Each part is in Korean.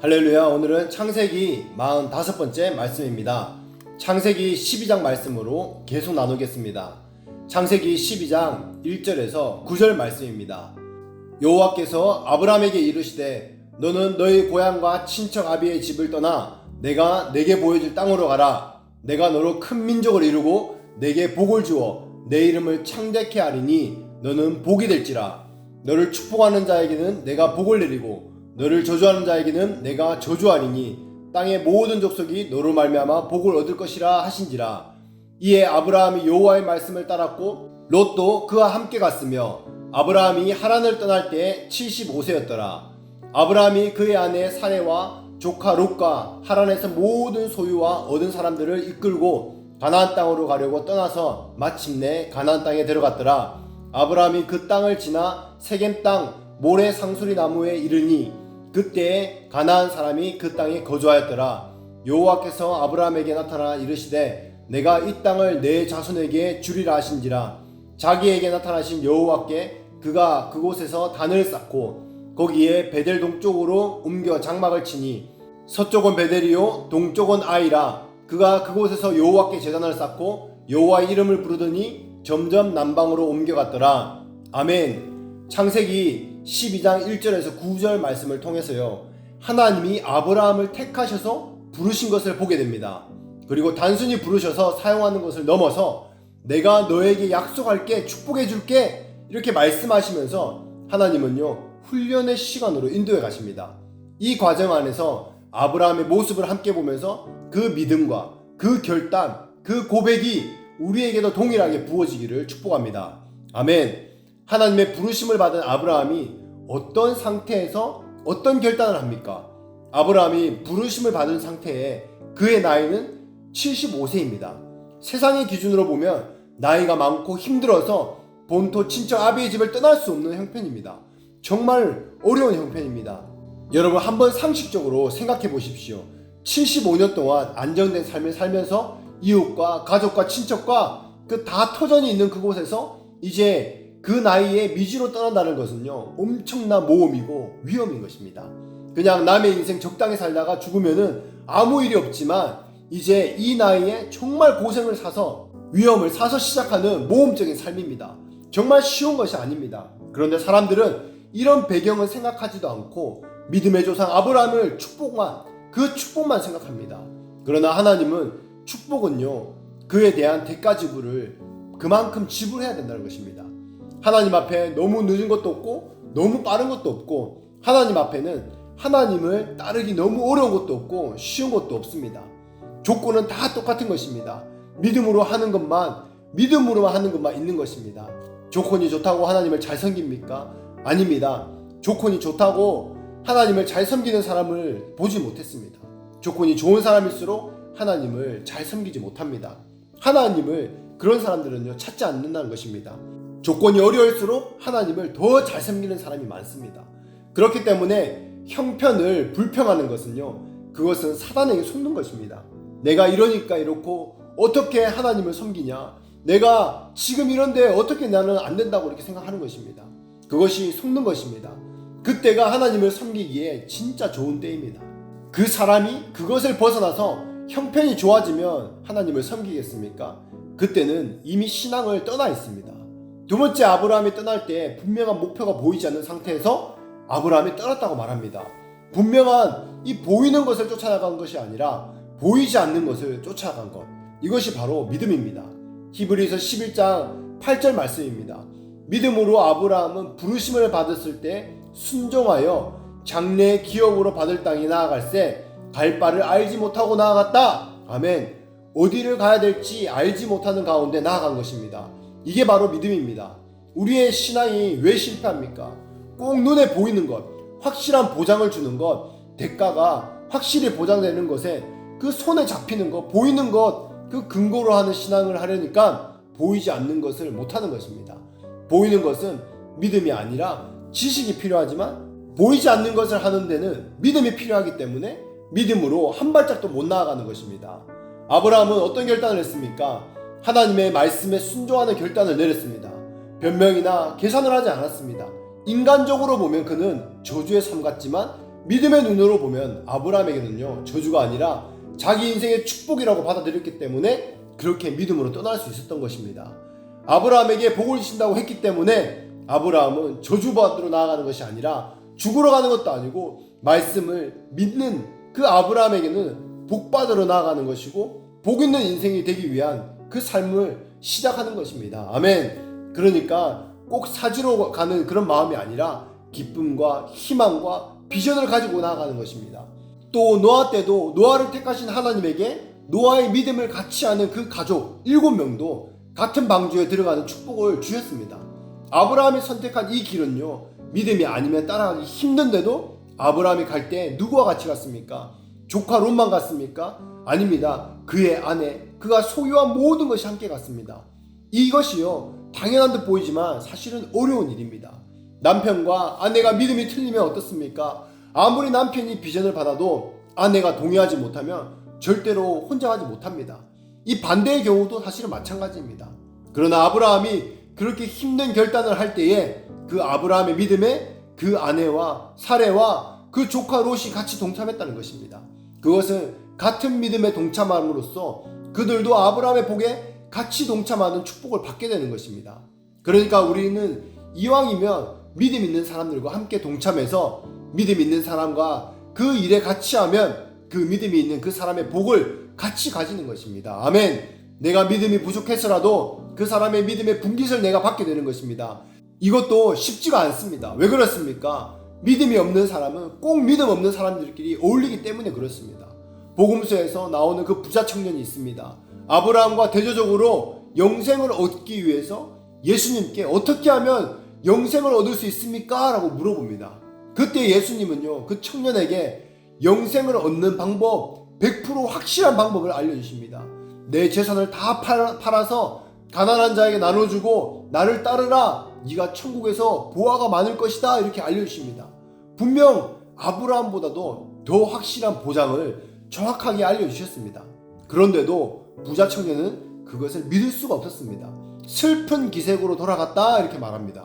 할렐루야. 오늘은 창세기 45번째 말씀입니다. 창세기 12장 말씀으로 계속 나누겠습니다. 창세기 12장 1절에서 9절 말씀입니다. 여호와께서 아브라함에게 이르시되 너는 너희 고향과 친척 아비의 집을 떠나 내가 내게 보여줄 땅으로 가라. 내가 너로 큰 민족을 이루고 내게 복을 주어 내 이름을 창대케 하리니 너는 복이 될지라. 너를 축복하는 자에게는 내가 복을 내리고 너를 저주하는 자에게는 내가 저주하리니 땅의 모든 족속이 너로 말미암아 복을 얻을 것이라 하신지라. 이에 아브라함이 여호와의 말씀을 따랐고 롯도 그와 함께 갔으며 아브라함이 하란을 떠날 때 75세였더라. 아브라함이 그의 아내 사레와 조카 롯과 하란에서 모든 소유와 얻은 사람들을 이끌고 가나안 땅으로 가려고 떠나서 마침내 가나안 땅에 들어갔더라. 아브라함이 그 땅을 지나 세겜 땅 모래 상수리 나무에 이르니 그때에 가나안 사람이 그 땅에 거주하였더라. 여호와께서 아브라함에게 나타나 이르시되 내가 이 땅을 내 자손에게 주리라 하신지라. 자기에게 나타나신 여호와께 그가 그곳에서 단을 쌓고 거기에 베델 동쪽으로 옮겨 장막을 치니 서쪽은 베델이요 동쪽은 아이라. 그가 그곳에서 여호와께 제단을 쌓고 여호와의 이름을 부르더니 점점 남방으로 옮겨갔더라. 아멘. 창세기 12장 1절에서 9절 말씀을 통해서요, 하나님이 아브라함을 택하셔서 부르신 것을 보게 됩니다. 그리고 단순히 부르셔서 사용하는 것을 넘어서 내가 너에게 약속할게, 축복해줄게 이렇게 말씀하시면서 하나님은요 훈련의 시간으로 인도해 가십니다. 이 과정 안에서 아브라함의 모습을 함께 보면서 그 믿음과 그 결단, 그 고백이 우리에게도 동일하게 부어지기를 축복합니다. 아멘. 하나님의 부르심을 받은 아브라함이 어떤 상태에서 어떤 결단을 합니까? 아브라함이 부르심을 받은 상태에 그의 나이는 75세입니다. 세상의 기준으로 보면 나이가 많고 힘들어서 본토 친척 아비의 집을 떠날 수 없는 형편입니다. 정말 어려운 형편입니다. 여러분 한번 상식적으로 생각해 보십시오. 75년 동안 안정된 삶을 살면서 이웃과 가족과 친척과 그 다 터전이 있는 그곳에서 이제 그 나이에 미지로 떠난다는 것은요 엄청난 모험이고 위험인 것입니다. 그냥 남의 인생 적당히 살다가 죽으면은 아무 일이 없지만 이제 이 나이에 정말 고생을 사서 위험을 사서 시작하는 모험적인 삶입니다. 정말 쉬운 것이 아닙니다. 그런데 사람들은 이런 배경을 생각하지도 않고 믿음의 조상 아브라함을 그 축복만 생각합니다. 그러나 하나님은 축복은요 그에 대한 대가 지불을 그만큼 지불해야 된다는 것입니다. 하나님 앞에 너무 늦은 것도 없고 너무 빠른 것도 없고 하나님 앞에는 하나님을 따르기 너무 어려운 것도 없고 쉬운 것도 없습니다. 조건은 다 똑같은 것입니다. 믿음으로만 하는 것만 있는 것입니다. 조건이 좋다고 하나님을 잘 섬깁니까? 아닙니다. 조건이 좋다고 하나님을 잘 섬기는 사람을 보지 못했습니다. 조건이 좋은 사람일수록 하나님을 잘 섬기지 못합니다. 하나님을 그런 사람들은요 찾지 않는다는 것입니다. 조건이 어려울수록 하나님을 더 잘 섬기는 사람이 많습니다. 그렇기 때문에 형편을 불평하는 것은요 그것은 사단에게 속는 것입니다. 내가 이러니까 이렇고 어떻게 하나님을 섬기냐, 내가 지금 이런데 어떻게 나는 안 된다고 이렇게 생각하는 것입니다. 그것이 속는 것입니다. 그때가 하나님을 섬기기에 진짜 좋은 때입니다. 그 사람이 그것을 벗어나서 형편이 좋아지면 하나님을 섬기겠습니까? 그때는 이미 신앙을 떠나 있습니다. 두 번째, 아브라함이 떠날 때 분명한 목표가 보이지 않는 상태에서 아브라함이 떠났다고 말합니다. 분명한 이 보이는 것을 쫓아나간 것이 아니라 보이지 않는 것을 쫓아간 것, 이것이 바로 믿음입니다. 히브리서 11장 8절 말씀입니다. 믿음으로 아브라함은 부르심을 받았을 때 순종하여 장래의 기업으로 받을 땅에 나아갈새 갈 바를 알지 못하고 나아갔다. 아멘. 어디를 가야 될지 알지 못하는 가운데 나아간 것입니다. 이게 바로 믿음입니다. 우리의 신앙이 왜 실패합니까? 꼭 눈에 보이는 것, 확실한 보장을 주는 것, 대가가 확실히 보장되는 것에 그 손에 잡히는 것, 보이는 것, 그 근거로 하는 신앙을 하려니까 보이지 않는 것을 못하는 것입니다. 보이는 것은 믿음이 아니라 지식이 필요하지만 보이지 않는 것을 하는 데는 믿음이 필요하기 때문에 믿음으로 한 발짝도 못 나아가는 것입니다. 아브라함은 어떤 결단을 했습니까? 하나님의 말씀에 순종하는 결단을 내렸습니다. 변명이나 계산을 하지 않았습니다. 인간적으로 보면 그는 저주의 삶 같지만 믿음의 눈으로 보면 아브라함에게는요, 저주가 아니라 자기 인생의 축복이라고 받아들였기 때문에 그렇게 믿음으로 떠날 수 있었던 것입니다. 아브라함에게 복을 주신다고 했기 때문에 아브라함은 저주받으러 나아가는 것이 아니라 죽으러 가는 것도 아니고 말씀을 믿는 그 아브라함에게는 복받으러 나아가는 것이고 복 있는 인생이 되기 위한 그 삶을 시작하는 것입니다. 아멘. 그러니까 꼭 사지로 가는 그런 마음이 아니라 기쁨과 희망과 비전을 가지고 나아가는 것입니다. 또 노아 때도 노아를 택하신 하나님에게 노아의 믿음을 같이 하는 그 가족 7명도 같은 방주에 들어가는 축복을 주셨습니다. 아브라함이 선택한 이 길은요, 믿음이 아니면 따라가기 힘든데도 아브라함이 갈 때 누구와 같이 갔습니까? 조카 롯만 갔습니까? 아닙니다. 그의 아내, 그가 소유한 모든 것이 함께 갔습니다. 이것이요, 당연한 듯 보이지만 사실은 어려운 일입니다. 남편과 아내가 믿음이 틀리면 어떻습니까? 아무리 남편이 비전을 받아도 아내가 동의하지 못하면 절대로 혼자 가지 못합니다. 이 반대의 경우도 사실은 마찬가지입니다. 그러나 아브라함이 그렇게 힘든 결단을 할 때에 그 아브라함의 믿음에 그 아내와 사레와 그 조카 롯이 같이 동참했다는 것입니다. 그것은 같은 믿음에 동참함으로써 그들도 아브라함의 복에 같이 동참하는 축복을 받게 되는 것입니다. 그러니까 우리는 이왕이면 믿음 있는 사람들과 함께 동참해서 믿음 있는 사람과 그 일에 같이 하면 그 믿음이 있는 그 사람의 복을 같이 가지는 것입니다. 아멘. 내가 믿음이 부족해서라도 그 사람의 믿음의 분깃을 내가 받게 되는 것입니다. 이것도 쉽지가 않습니다. 왜 그렇습니까? 믿음이 없는 사람은 꼭 믿음 없는 사람들끼리 어울리기 때문에 그렇습니다. 복음서에서 나오는 그 부자 청년이 있습니다. 아브라함과 대조적으로 영생을 얻기 위해서 예수님께 어떻게 하면 영생을 얻을 수 있습니까? 라고 물어봅니다. 그때 예수님은요, 그 청년에게 영생을 얻는 방법 100% 확실한 방법을 알려주십니다. 내 재산을 다 팔아서 가난한 자에게 나눠주고 나를 따르라. 네가 천국에서 보화가 많을 것이다. 이렇게 알려주십니다. 분명 아브라함보다도 더 확실한 보장을 정확하게 알려주셨습니다. 그런데도 부자 청년은 그것을 믿을 수가 없었습니다. 슬픈 기색으로 돌아갔다 이렇게 말합니다.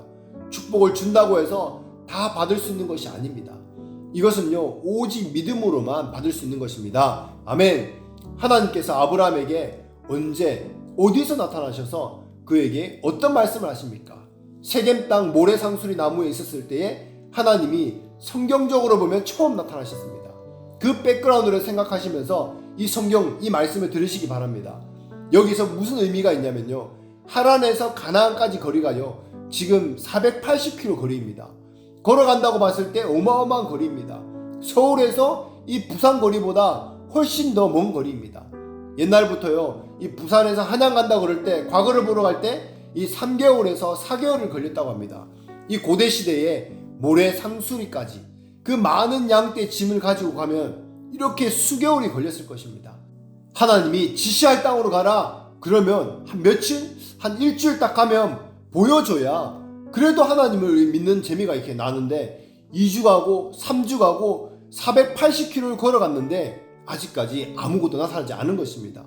축복을 준다고 해서 다 받을 수 있는 것이 아닙니다. 이것은요, 오직 믿음으로만 받을 수 있는 것입니다. 아멘. 하나님께서 아브라함에게 언제 어디서 나타나셔서 그에게 어떤 말씀을 하십니까? 세겜 땅 모래상수리 나무에 있었을 때에 하나님이 성경적으로 보면 처음 나타나셨습니다. 그 백그라운드를 생각하시면서 이 성경, 이 말씀을 들으시기 바랍니다. 여기서 무슨 의미가 있냐면요, 하란에서 가나안까지 거리가요, 지금 480km 거리입니다. 걸어간다고 봤을 때 어마어마한 거리입니다. 서울에서 이 부산 거리보다 훨씬 더 먼 거리입니다. 옛날부터요, 이 부산에서 한양 간다 그럴 때, 과거를 보러 갈 때 이 3개월에서 4개월을 걸렸다고 합니다. 이 고대 시대에 모래 상수리까지 그 많은 양떼 짐을 가지고 가면 이렇게 수개월이 걸렸을 것입니다. 하나님이 지시할 땅으로 가라 그러면 한 며칠? 한 일주일 딱 가면 보여줘야 그래도 하나님을 믿는 재미가 이렇게 나는데 2주 가고 3주 가고 480km를 걸어갔는데 아직까지 아무것도 나타나지 않은 것입니다.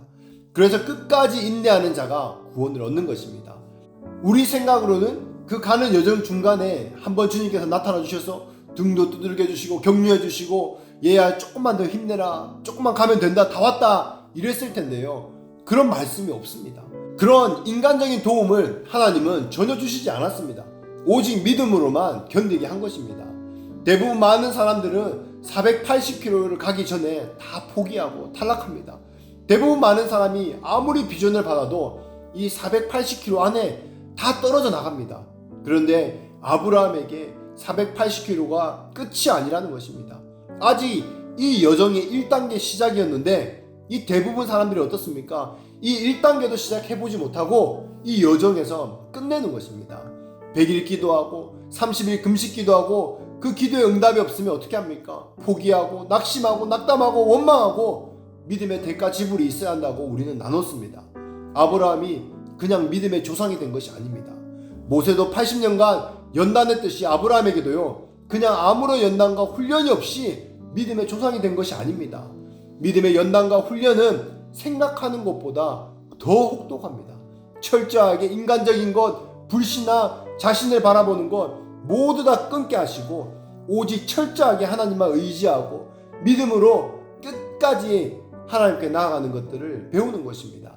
그래서 끝까지 인내하는 자가 구원을 얻는 것입니다. 우리 생각으로는 그 가는 여정 중간에 한번 주님께서 나타나 주셔서 등도 두들겨 주시고 격려해 주시고 얘야 조금만 더 힘내라, 조금만 가면 된다, 다 왔다 이랬을 텐데요, 그런 말씀이 없습니다. 그런 인간적인 도움을 하나님은 전혀 주시지 않았습니다. 오직 믿음으로만 견디게 한 것입니다. 대부분 많은 사람들은 480km를 가기 전에 다 포기하고 탈락합니다. 대부분 많은 사람이 아무리 비전을 받아도 이 480km 안에 다 떨어져 나갑니다. 그런데 아브라함에게 480km가 끝이 아니라는 것입니다. 아직 이 여정의 1단계 시작이었는데 이 대부분 사람들이 어떻습니까? 이 1단계도 시작해보지 못하고 이 여정에서 끝내는 것입니다. 100일 기도하고 30일 금식 기도하고 그 기도에 응답이 없으면 어떻게 합니까? 포기하고 낙심하고 낙담하고 원망하고 믿음의 대가 지불이 있어야 한다고 우리는 나눴습니다. 아브라함이 그냥 믿음의 조상이 된 것이 아닙니다. 모세도 80년간 연단했듯이 아브라함에게도요, 그냥 아무런 연단과 훈련이 없이 믿음의 조상이 된 것이 아닙니다. 믿음의 연단과 훈련은 생각하는 것보다 더 혹독합니다. 철저하게 인간적인 것, 불신나 자신을 바라보는 것 모두 다 끊게 하시고 오직 철저하게 하나님만 의지하고 믿음으로 끝까지 하나님께 나아가는 것들을 배우는 것입니다.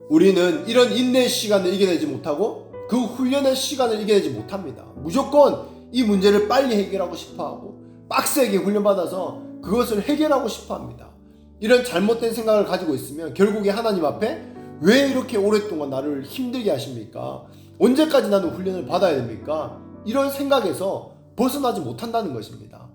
우리는 이런 인내의 시간을 이겨내지 못하고 그 훈련의 시간을 이겨내지 못합니다. 무조건 이 문제를 빨리 해결하고 싶어하고 빡세게 훈련받아서 그것을 해결하고 싶어합니다. 이런 잘못된 생각을 가지고 있으면 결국에 하나님 앞에 왜 이렇게 오랫동안 나를 힘들게 하십니까? 언제까지 나는 훈련을 받아야 됩니까? 이런 생각에서 벗어나지 못한다는 것입니다.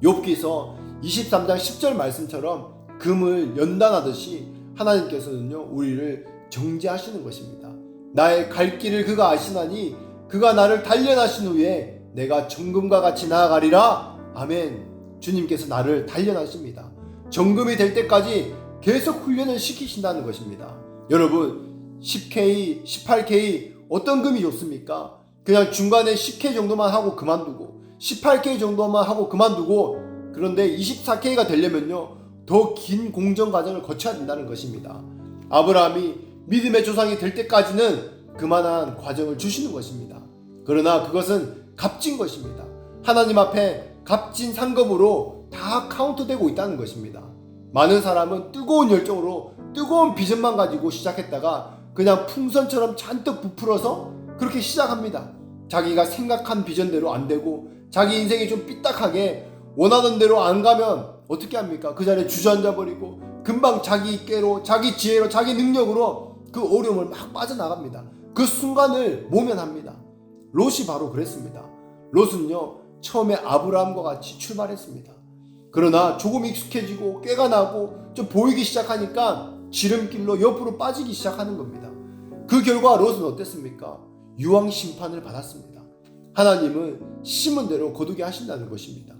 욥기서 23장 10절 말씀처럼 금을 연단하듯이 하나님께서는요 우리를 정죄하시는 것입니다. 나의 갈 길을 그가 아시나니 그가 나를 단련하신 후에 내가 정금과 같이 나아가리라. 아멘. 주님께서 나를 단련하십니다. 정금이 될 때까지 계속 훈련을 시키신다는 것입니다. 여러분 10K, 18K 어떤 금이 좋습니까? 그냥 중간에 10K 정도만 하고 그만두고 18K 정도만 하고 그만두고 그런데 24K가 되려면요 더 긴 공정 과정을 거쳐야 된다는 것입니다. 아브라함이 믿음의 조상이 될 때까지는 그만한 과정을 주시는 것입니다. 그러나 그것은 값진 것입니다. 하나님 앞에 값진 상급으로 다 카운트되고 있다는 것입니다. 많은 사람은 뜨거운 열정으로 뜨거운 비전만 가지고 시작했다가 그냥 풍선처럼 잔뜩 부풀어서 그렇게 시작합니다. 자기가 생각한 비전대로 안 되고 자기 인생이 좀 삐딱하게 원하는 대로 안 가면 어떻게 합니까? 그 자리에 주저앉아 버리고 금방 자기 깨로 자기 지혜로 자기 능력으로 그 어려움을 막 빠져나갑니다. 그 순간을 모면합니다. 롯이 바로 그랬습니다. 롯은요 처음에 아브라함과 같이 출발했습니다. 그러나 조금 익숙해지고 꾀가 나고 좀 보이기 시작하니까 지름길로 옆으로 빠지기 시작하는 겁니다. 그 결과 롯은 어땠습니까? 유황 심판을 받았습니다. 하나님은 심은 대로 거두게 하신다는 것입니다.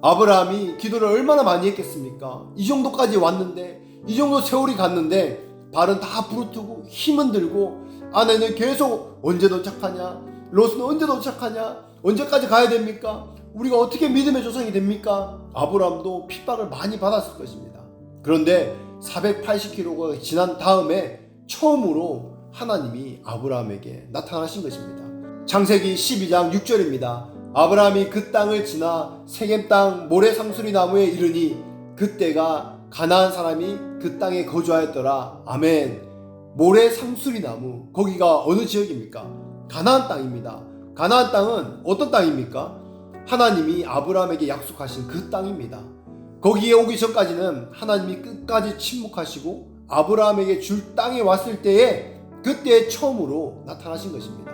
아브라함이 기도를 얼마나 많이 했겠습니까? 이 정도까지 왔는데 이 정도 세월이 갔는데 발은 다 부르트고 힘은 들고 아내는 계속 언제 도착하냐? 롯은 언제 도착하냐? 언제까지 가야 됩니까? 우리가 어떻게 믿음의 조상이 됩니까? 아브라함도 핍박을 많이 받았을 것입니다. 그런데 480km가 지난 다음에 처음으로 하나님이 아브라함에게 나타나신 것입니다. 창세기 12장 6절입니다. 아브라함이 그 땅을 지나 세겜 땅 모래 상수리 나무에 이르니 그때가 가나안 사람이 그 땅에 거주하였더라. 아멘. 모래 상수리 나무, 거기가 어느 지역입니까? 가나안 땅입니다. 가나안 땅은 어떤 땅입니까? 하나님이 아브라함에게 약속하신 그 땅입니다. 거기에 오기 전까지는 하나님이 끝까지 침묵하시고 아브라함에게 줄 땅에 왔을 때에 그때 처음으로 나타나신 것입니다.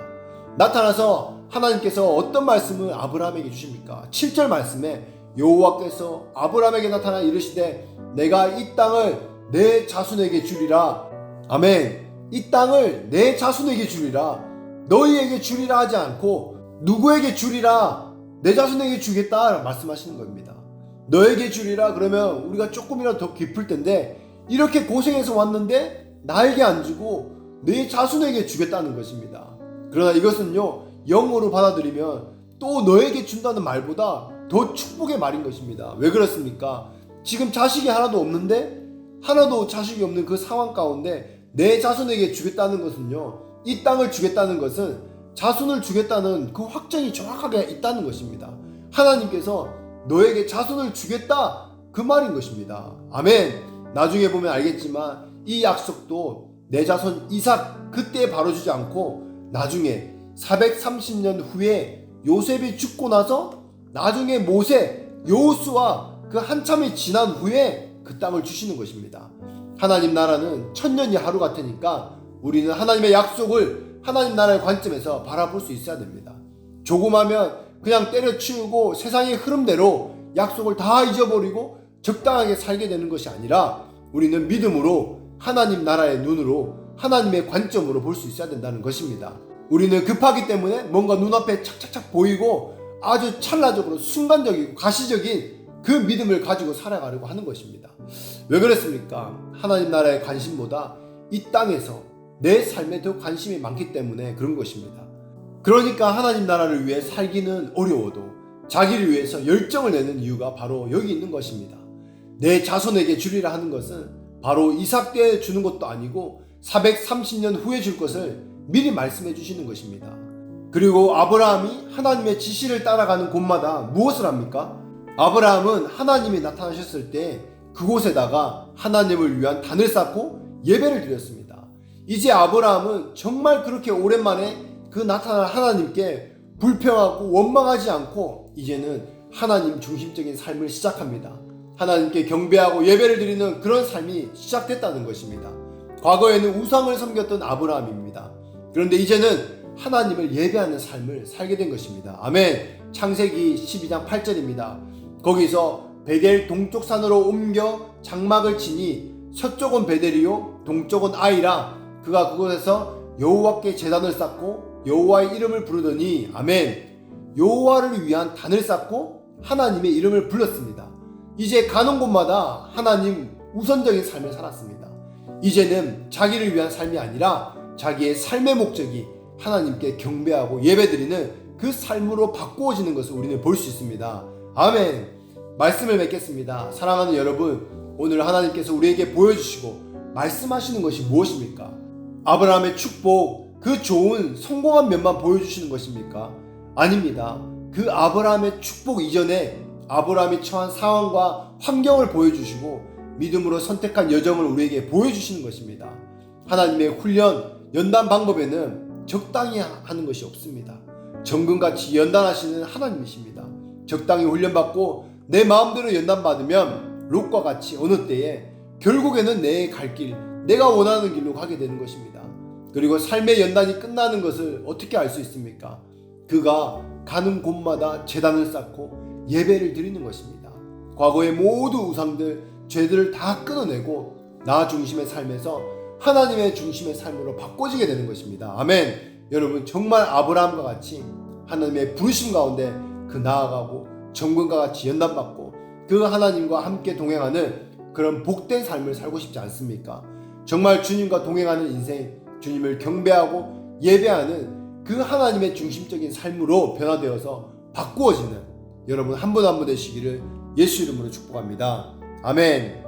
나타나서 하나님께서 어떤 말씀을 아브라함에게 주십니까? 7절 말씀에 여호와께서 아브라함에게 나타나 이르시되 내가 이 땅을 내 자손에게 주리라. 아멘. 이 땅을 내 자손에게 주리라. 너희에게 주리라 하지 않고 누구에게 주리라? 내 자손에게 주겠다 말씀하시는 겁니다. 너에게 주리라 그러면 우리가 조금이라도 더 깊을 텐데 이렇게 고생해서 왔는데 나에게 안 주고 내 자손에게 주겠다는 것입니다. 그러나 이것은요 영어로 받아들이면 또 너에게 준다는 말보다 더 축복의 말인 것입니다. 왜 그렇습니까? 지금 자식이 하나도 없는데 하나도 자식이 없는 그 상황 가운데 내 자손에게 주겠다는 것은요 이 땅을 주겠다는 것은 자손을 주겠다는 그 확정이 정확하게 있다는 것입니다. 하나님께서 너에게 자손을 주겠다 그 말인 것입니다. 아멘. 나중에 보면 알겠지만 이 약속도 내 자손 이삭 그때 바로 주지 않고 나중에 430년 후에 요셉이 죽고 나서 나중에 모세, 여호수아 그 한참이 지난 후에 그 땅을 주시는 것입니다. 하나님 나라는 천년이 하루 같으니까 우리는 하나님의 약속을 하나님 나라의 관점에서 바라볼 수 있어야 됩니다. 조금하면 그냥 때려치우고 세상의 흐름대로 약속을 다 잊어버리고 적당하게 살게 되는 것이 아니라 우리는 믿음으로 하나님 나라의 눈으로 하나님의 관점으로 볼 수 있어야 된다는 것입니다. 우리는 급하기 때문에 뭔가 눈앞에 착착착 보이고 아주 찰나적으로 순간적이고 가시적인 그 믿음을 가지고 살아가려고 하는 것입니다. 왜 그렇습니까? 하나님 나라의 관심보다 이 땅에서 내 삶에 더 관심이 많기 때문에 그런 것입니다. 그러니까 하나님 나라를 위해 살기는 어려워도 자기를 위해서 열정을 내는 이유가 바로 여기 있는 것입니다. 내 자손에게 주리라 하는 것은 바로 이삭 때 주는 것도 아니고 430년 후에 줄 것을 미리 말씀해 주시는 것입니다. 그리고 아브라함이 하나님의 지시를 따라가는 곳마다 무엇을 합니까? 아브라함은 하나님이 나타나셨을 때 그곳에다가 하나님을 위한 단을 쌓고 예배를 드렸습니다. 이제 아브라함은 정말 그렇게 오랜만에 그 나타난 하나님께 불평하고 원망하지 않고 이제는 하나님 중심적인 삶을 시작합니다. 하나님께 경배하고 예배를 드리는 그런 삶이 시작됐다는 것입니다. 과거에는 우상을 섬겼던 아브라함입니다. 그런데 이제는 하나님을 예배하는 삶을 살게 된 것입니다. 아멘. 창세기 12장 8절입니다. 거기서 베델 동쪽 산으로 옮겨 장막을 치니 서쪽은 베델이요 동쪽은 아이라 그가 그곳에서 여호와께 제단을 쌓고 여호와의 이름을 부르더니 아멘. 여호와를 위한 단을 쌓고 하나님의 이름을 불렀습니다. 이제 가는 곳마다 하나님 우선적인 삶을 살았습니다. 이제는 자기를 위한 삶이 아니라 자기의 삶의 목적이 하나님께 경배하고 예배드리는 그 삶으로 바꾸어지는 것을 우리는 볼 수 있습니다. 아멘. 말씀을 맺겠습니다. 사랑하는 여러분, 오늘 하나님께서 우리에게 보여주시고 말씀하시는 것이 무엇입니까? 아브라함의 축복, 그 좋은 성공한 면만 보여주시는 것입니까? 아닙니다. 그 아브라함의 축복 이전에 아브라함이 처한 상황과 환경을 보여주시고 믿음으로 선택한 여정을 우리에게 보여주시는 것입니다. 하나님의 훈련, 연단 방법에는 적당히 하는 것이 없습니다. 정금같이 연단하시는 하나님이십니다. 적당히 훈련받고 내 마음대로 연단받으면 롯과 같이 어느 때에 결국에는 내 갈 길, 내가 원하는 길로 가게 되는 것입니다. 그리고 삶의 연단이 끝나는 것을 어떻게 알 수 있습니까? 그가 가는 곳마다 제단을 쌓고 예배를 드리는 것입니다. 과거의 모두 우상들, 죄들을 다 끊어내고 나 중심의 삶에서 하나님의 중심의 삶으로 바꿔지게 되는 것입니다. 아멘. 여러분, 정말 아브라함과 같이 하나님의 부르심 가운데 그 나아가고 정금과 같이 연단받고 그 하나님과 함께 동행하는 그런 복된 삶을 살고 싶지 않습니까? 정말 주님과 동행하는 인생, 주님을 경배하고 예배하는 그 하나님의 중심적인 삶으로 변화되어서 바꾸어지는 여러분 한 분 한 분 되시기를 예수 이름으로 축복합니다. 아멘.